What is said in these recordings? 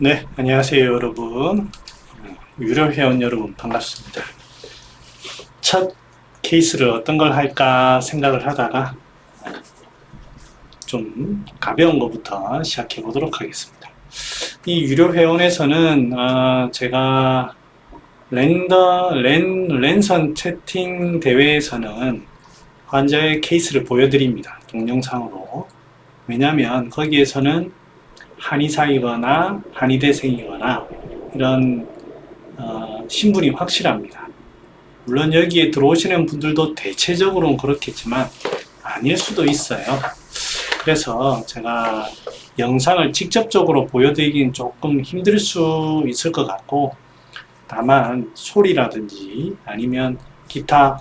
네, 안녕하세요, 여러분. 유료 회원 여러분, 반갑습니다. 첫 케이스를 어떤 걸 할까 생각을 하다가 좀 가벼운 것부터 시작해 보도록 하겠습니다. 이 유료 회원에서는 제가 랜선 채팅 대회에서는 환자의 케이스를 보여드립니다. 동영상으로. 왜냐하면 거기에서는 한의사이거나 한의대생이거나 이런 신분이 확실합니다. 물론 여기에 들어오시는 분들도 대체적으로는 그렇겠지만 아닐 수도 있어요. 그래서 제가 영상을 직접적으로 보여드리긴 조금 힘들 수 있을 것 같고, 다만 소리라든지 아니면 기타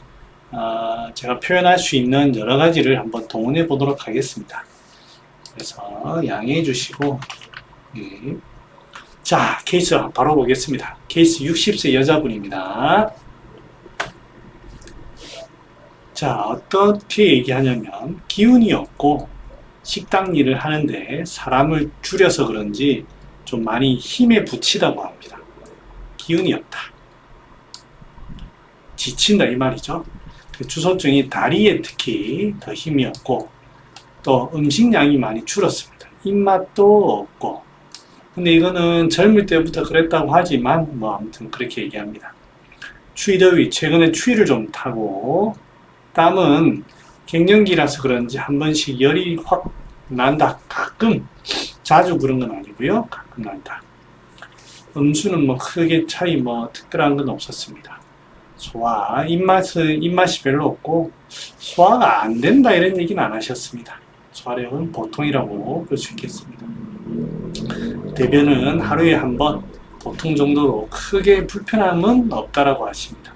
제가 표현할 수 있는 여러 가지를 한번 동원해 보도록 하겠습니다. 그래서 양해해 주시고, 자, 케이스 바로 보겠습니다. 케이스 60세 여자분입니다. 자, 어떻게 얘기하냐면 기운이 없고 식당 일을 하는데 사람을 줄여서 그런지 좀 많이 힘에 부치다고 합니다. 기운이 없다, 지친다 이 말이죠. 그 주소증이 다리에 특히 더 힘이 없고 또 음식량이 많이 줄었습니다. 입맛도 없고. 근데 이거는 젊을 때부터 그랬다고 하지만 뭐 아무튼 그렇게 얘기합니다. 추위더위, 최근에 추위를 좀 타고, 땀은 갱년기라서 그런지 한 번씩 열이 확 난다. 가끔, 자주 그런 건 아니고요. 가끔 난다. 음수는 뭐 크게 차이 뭐 특별한 건 없었습니다. 소화, 입맛이 별로 없고 소화가 안 된다 이런 얘기는 안 하셨습니다. 소화력은 보통이라고 볼 수 있겠습니다. 대변은 하루에 한 번, 보통 정도로 크게 불편함은 없다라고 하십니다.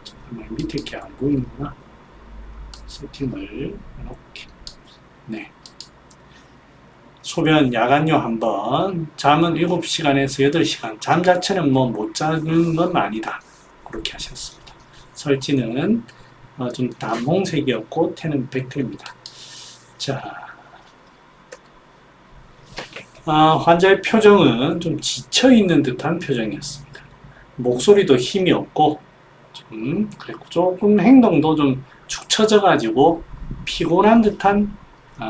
잠깐만, 밑에 게 안 보이는구나. 세팅을 이렇게. 네. 소변 야간요 한 번, 잠은 7시간에서 8시간, 잠 자체는 뭐 못 자는 건 아니다. 그렇게 하셨습니다. 설지는 좀 단홍색이었고, 태는 백태입니다. 자, 환자의 표정은 좀 지쳐있는 듯한 표정이었습니다. 목소리도 힘이 없고, 그랬고, 조금 행동도 좀 축 처져가지고 피곤한 듯한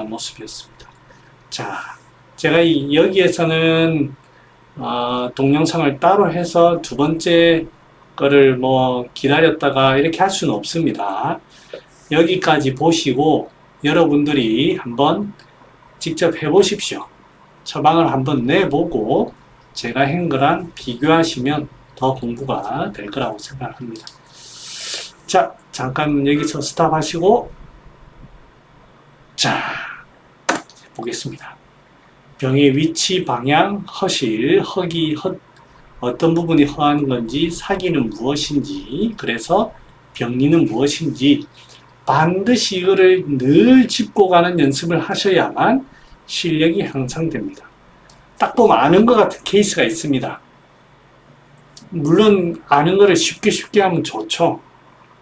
모습이었습니다. 자, 제가 여기에서는 동영상을 따로 해서 두 번째 거를 뭐 기다렸다가 이렇게 할 수는 없습니다. 여기까지 보시고 여러분들이 한번 직접 해보십시오. 처방을 한번 내보고 제가 한 거랑 비교하시면 더 공부가 될 거라고 생각합니다. 자, 잠깐 여기서 스탑하시고, 자, 보겠습니다. 병의 위치, 방향, 허실, 허기, 어떤 부분이 허한 건지, 사기는 무엇인지, 그래서 병리는 무엇인지 반드시 이거를 늘 짚고 가는 연습을 하셔야만 실력이 향상됩니다. 딱 보면 아는 것 같은 케이스가 있습니다. 물론 아는 거를 쉽게 하면 좋죠.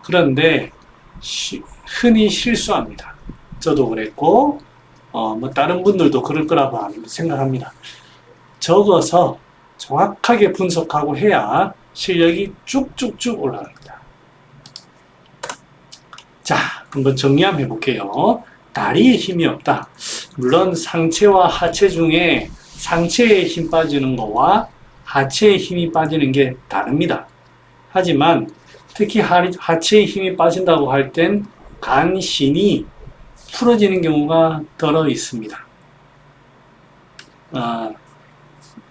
그런데 흔히 실수합니다. 저도 그랬고 뭐 다른 분들도 그럴 거라고 생각합니다. 적어서 정확하게 분석하고 해야 실력이 쭉쭉쭉 올라갑니다. 자, 한번 정리 한번 해볼게요. 다리에 힘이 없다. 물론 상체와 하체 중에 상체에 힘 빠지는 거와 하체에 힘이 빠지는 게 다릅니다. 하지만 특히 하체에 힘이 빠진다고 할 땐 간신이 풀어지는 경우가 덜어 있습니다.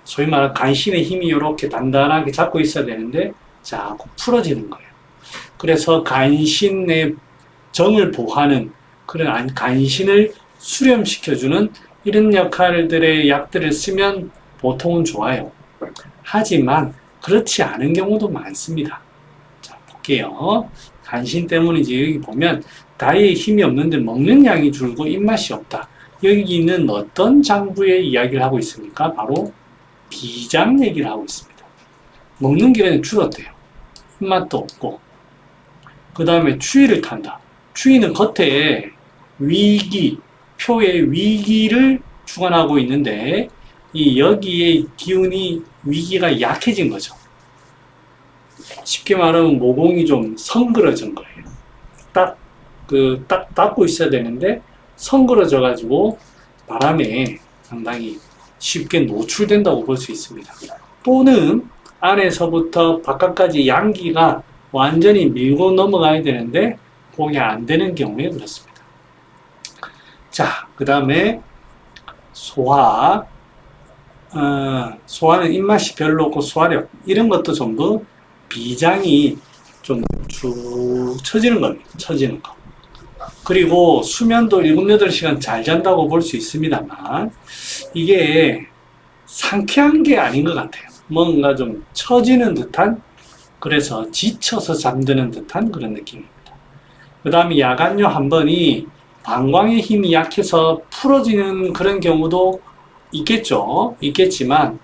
소위 말하는 간신의 힘이 이렇게 단단하게 잡고 있어야 되는데 자꾸 풀어지는 거예요. 그래서 간신의 정을 보호하는 그런 간신을 수렴시켜주는 이런 역할들의 약들을 쓰면 보통은 좋아요. 하지만 그렇지 않은 경우도 많습니다. 자, 볼게요. 간신 때문이지. 여기 보면 다리에 힘이 없는데 먹는 양이 줄고 입맛이 없다. 여기는 어떤 장부의 이야기를 하고 있습니까? 바로 비장 얘기를 하고 있습니다. 먹는 게 그냥 줄었대요. 입맛도 없고. 그 다음에 추위를 탄다. 추위는 겉에 위기, 표의 위기를 주관하고 있는데 이 여기에 기운이 위기가 약해진 거죠. 쉽게 말하면 모공이 좀 성그러진 거예요. 딱 닫고 있어야 되는데 성그러져 가지고 바람에 상당히 쉽게 노출된다고 볼 수 있습니다. 또는 안에서부터 바깥까지 양기가 완전히 밀고 넘어가야 되는데 그게 안 되는 경우에 그렇습니다. 자, 그 다음에 소화. 소화는 입맛이 별로 없고 소화력 이런 것도 전부 비장이 좀 쭉 처지는 겁니다. 처지는 거. 그리고 수면도 7, 8시간 잘 잔다고 볼 수 있습니다만 이게 상쾌한 게 아닌 것 같아요. 뭔가 좀 처지는 듯한, 그래서 지쳐서 잠드는 듯한 그런 느낌입니다. 그 다음에 야간요 한 번이 방광의 힘이 약해서 풀어지는 그런 경우도 있겠지만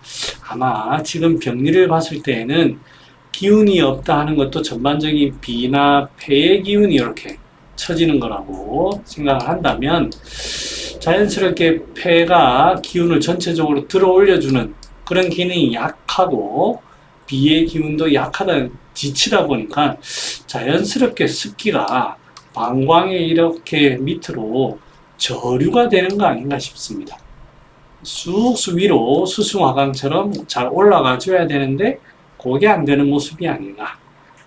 아마 지금 병리를 봤을 때에는 기운이 없다 하는 것도 전반적인 비나 폐의 기운이 이렇게 처지는 거라고 생각을 한다면 자연스럽게 폐가 기운을 전체적으로 들어 올려주는 그런 기능이 약하고 비의 기운도 약하다, 지치다 보니까 자연스럽게 습기가 방광에 이렇게 밑으로 저류가 되는 거 아닌가 싶습니다. 쑥쑥 위로 수승화강처럼 잘 올라가 줘야 되는데 그게 안 되는 모습이 아닌가.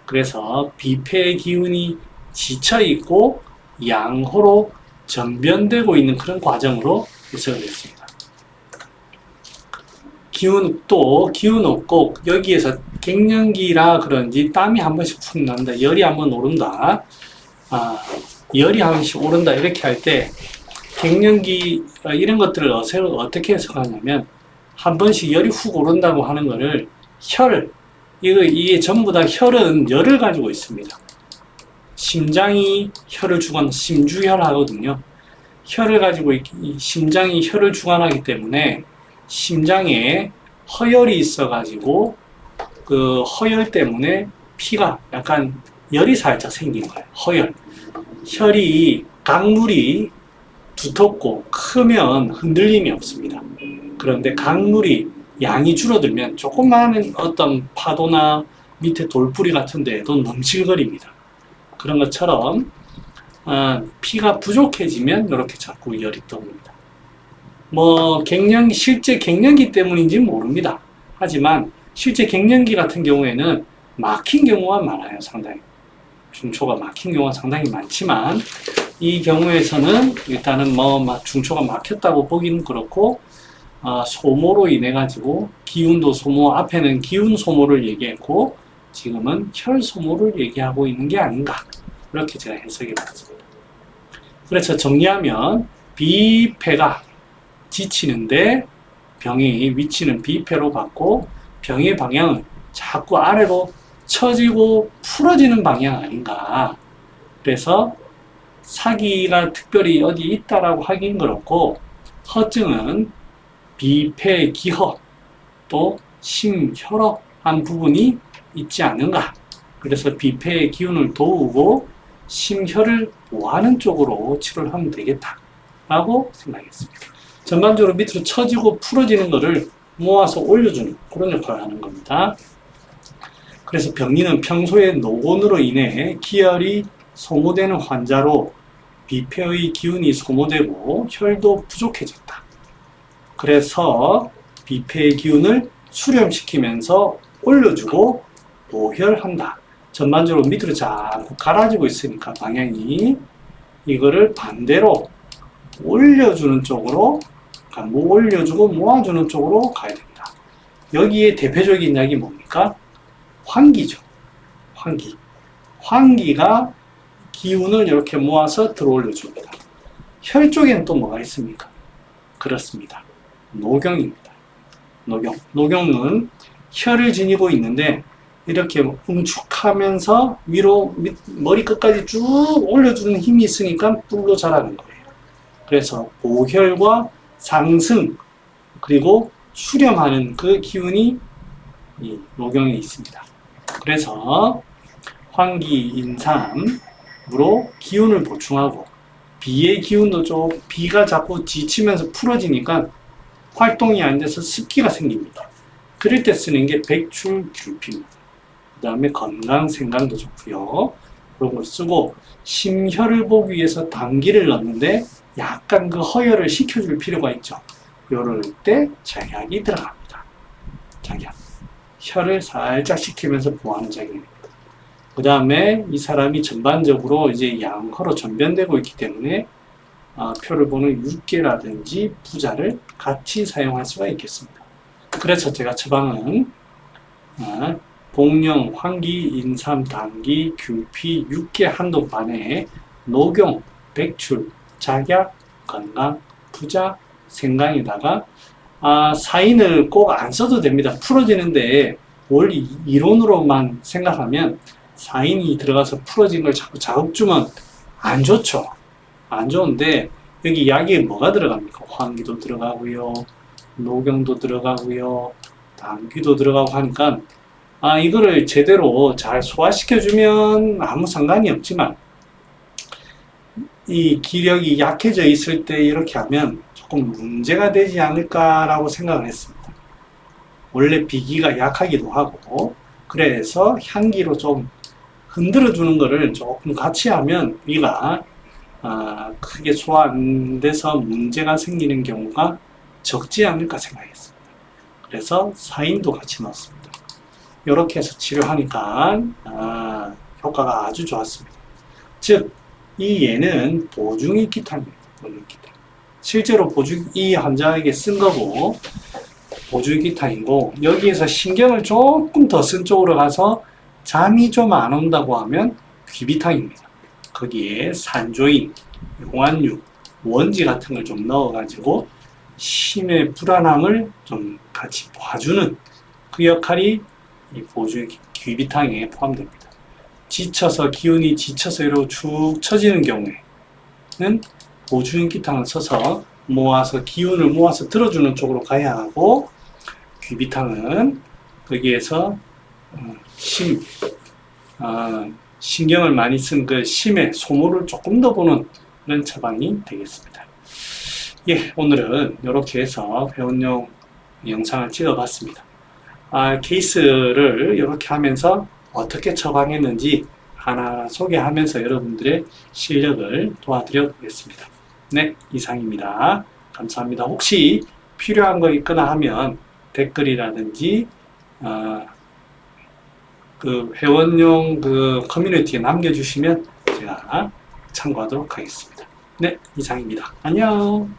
그래서 비폐의 기운이 지쳐 있고 양호로 전변되고 있는 그런 과정으로 해석을 했습니다. 기운 없고 여기에서 갱년기라 그런지 땀이 한 번씩 푹 난다, 열이 한 번 오른다, 열이 한 번씩 오른다 이렇게 할 때 갱년기 이런 것들을 어떻게 해석하냐면 한 번씩 열이 훅 오른다고 하는 거를 이게 전부 다 혈은 열을 가지고 있습니다. 심장이 혈을 심주혈 하거든요. 혈을 가지고 심장이 혈을 주관하기 때문에 심장에 허열이 있어가지고 그 허열 때문에 피가 약간 열이 살짝 생긴 거예요. 강물이 두텁고 크면 흔들림이 없습니다. 그런데 강물이 양이 줄어들면 조그마한 어떤 파도나 밑에 돌뿌리 같은 데에도 넘실거립니다. 그런 것처럼 피가 부족해지면 이렇게 자꾸 열이 떠옵니다. 실제 갱년기 때문인지는 모릅니다. 하지만 실제 갱년기 같은 경우에는 막힌 경우가 많아요. 상당히 중초가 막힌 경우가 상당히 많지만 이 경우에서는 일단은 중초가 막혔다고 보기는 그렇고 소모로 인해 가지고 기운도 소모, 앞에는 기운 소모를 얘기했고 지금은 혈 소모를 얘기하고 있는 게 아닌가, 그렇게 제가 해석해 봤습니다. 그래서 정리하면 비폐가 지치는데 병의 위치는 비폐로 받고 병의 방향은 자꾸 아래로 처지고 풀어지는 방향 아닌가. 그래서 사기가 특별히 어디 있다라고 하긴 그렇고 허증은 비폐 기허 또 심혈허한 부분이 있지 않은가. 그래서 비폐의 기운을 도우고 심혈을 보호하는 쪽으로 치료를 하면 되겠다라고 생각했습니다. 전반적으로 밑으로 처지고 풀어지는 것을 모아서 올려주는 그런 역할을 하는 겁니다. 그래서 병리는 평소에 노곤으로 인해 기혈이 소모되는 환자로 비폐의 기운이 소모되고 혈도 부족해졌다. 그래서 비폐의 기운을 수렴시키면서 올려주고 보혈한다. 전반적으로 밑으로 자꾸 갈아지고 있으니까 방향이 이거를 반대로 올려주는 쪽으로, 올려주고 모아주는 쪽으로 가야 됩니다. 여기에 대표적인 약이 뭡니까? 환기죠. 환기가 기운을 이렇게 모아서 들어올려줍니다. 혈 쪽에는 또 뭐가 있습니까? 그렇습니다. 노경입니다. 노경은 혈을 지니고 있는데 이렇게 응축하면서 위로 머리 끝까지 쭉 올려주는 힘이 있으니까 뿔로 자라는 거예요. 그래서 보혈과 상승 그리고 수렴하는 그 기운이 이 노경에 있습니다. 그래서 환기인삼으로 기운을 보충하고 비의 기운도 비가 자꾸 지치면서 풀어지니까 활동이 안 돼서 습기가 생깁니다. 그럴 때 쓰는 게 백출규피입니다. 그 다음에 건강생강도 좋고요. 그런 걸 쓰고 심혈을 보기 위해서 당기를 넣는데 약간 그 허혈을 식혀줄 필요가 있죠. 이럴 때 작약이 들어갑니다. 작약. 혈을 살짝 식히면서 보호하는 작용입니다. 그 다음에 이 사람이 전반적으로 이제 양허로 전변되고 있기 때문에 표를 보는 육계라든지 부자를 같이 사용할 수가 있겠습니다. 그래서 제가 처방은 복령, 황기, 인삼, 당기, 규피, 육계 한도 반에 녹용, 백출, 작약, 건강, 부자, 생강에다가 사인을 꼭 안 써도 됩니다. 풀어지는데 원래 이론으로만 생각하면 사인이 들어가서 풀어진 걸 자꾸 자극 주면 안 좋죠. 안 좋은데 여기 약에 뭐가 들어갑니까? 황기도 들어가고요. 녹용도 들어가고요. 당귀도 들어가고 하니까 이거를 제대로 잘 소화시켜주면 아무 상관이 없지만 이 기력이 약해져 있을 때 이렇게 하면 조금 문제가 되지 않을까라고 생각을 했습니다. 원래 비기가 약하기도 하고 그래서 향기로 좀 흔들어 주는 거를 조금 같이 하면 위가 크게 소화 안 돼서 문제가 생기는 경우가 적지 않을까 생각했습니다. 그래서 사인도 같이 넣었습니다. 이렇게 해서 치료하니까 효과가 아주 좋았습니다. 즉, 이 얘는 보중이 기타입니다. 보중 기타. 실제로 이 환자에게 쓴 거고 보중 기타이고 여기에서 신경을 조금 더 쓴 쪽으로 가서 잠이 좀 안 온다고 하면 귀비탕입니다. 거기에 산조인, 용안유, 원지 같은 걸 좀 넣어가지고 심의 불안함을 좀 같이 봐주는 그 역할이 이 보조 귀비탕에 포함됩니다. 기운이 지쳐서 이러고 축 처지는 경우에는 보조기탕을 써서 기운을 모아서 들어주는 쪽으로 가야 하고 귀비탕은 거기에서 신경을 많이 쓴 그 심의 소모를 조금 더 보는 그런 처방이 되겠습니다. 예, 오늘은 이렇게 해서 회원용 영상을 찍어봤습니다. 케이스를 이렇게 하면서 어떻게 처방했는지 하나하나 소개하면서 여러분들의 실력을 도와드려 보겠습니다. 네, 이상입니다. 감사합니다. 혹시 필요한 거 있거나 하면 댓글이라든지 그 회원용 그 커뮤니티에 남겨주시면 제가 참고하도록 하겠습니다. 네, 이상입니다. 안녕.